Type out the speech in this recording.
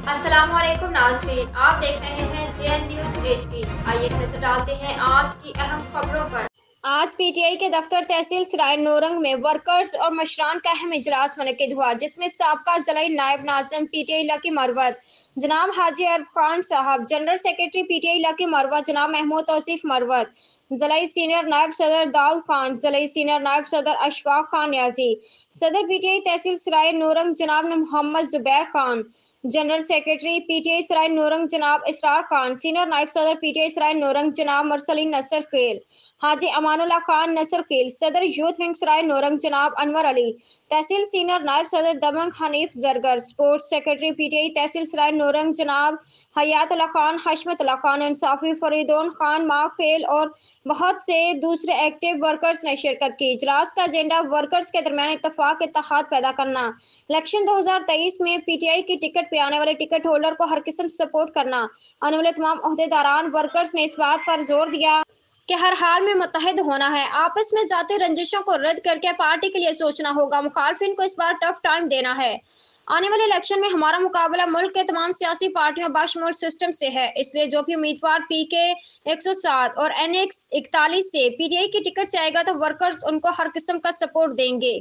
अस्सलाम वालेकुम नाज़रीन, आप देख रहे हैं JN न्यूज़ HD। आइए नजर डालते हैं आज की अहम खबरों पर। आज PTI के दफ्तर तहसील सराय नौरंग में वर्कर्स और मशरान का अहम इजलास मुनक्किद हुआ, जिसमें साबका ज़िला नायब नाज़िम PTI लकी मरवत जनाब हाजी अरब खान साहब, general secretary PTI lucky Marwat जनाब महमूद तौसीफ मरवत, ज़िला सीनियर नायब सदर दाऊद खान, ज़िला सीनियर नायब सदर अशफाक खान न्याजी, सदर PTI तहसील सराय नौरंग जनाब Mohammad Zubair Khan, general secretary PTI Sarai Naurang जनाब इसरार खान, सीनियर नायब सदर PTI सराय नौरंग जनाब मरसलीन नसर खेल, हाजी अमानुल्लाह खान नसर खेल, सदर यूथ विंग सराय नौरंग जनाब अनवर अली, तहसील सीनियर नायब सदर दबंग Hanif Zargar, sports secretary PTI तहसील सराय नौरंग जनाब हयातुल्लाह खान, हशमतुल्लाह खान, इंसाफी फरीदोन खान माँ खेल और बहुत से दूसरे एक्टिव वर्कर्स ने शिरकत की। इजलास का एजेंडा वर्कर्स के दरमियान इत्तफाक इत्तेहाद पैदा करना, इलेक्शन 2023 में PTI की टिकट पे आने वाले टिकट होल्डर को हर किस्म सपोर्ट करना। आने वाले तमाम ओहदेदारान वर्कर्स ने इस बात पर जोर दिया कि हर हाल में मुत्तहिद होना है, आपस में ज़ाती रंजिशों को रद्द करके पार्टी के लिए सोचना होगा, मुखालफिन को इस बार टफ टाइम देना है। आने वाले इलेक्शन में हमारा मुकाबला मुल्क के तमाम सियासी पार्टियों बाशमूल सिस्टम से है, इसलिए जो भी उम्मीदवार PK 107 और NX 41 से PTI की टिकट से आएगा तो वर्कर्स उनको हर किस्म का सपोर्ट देंगे।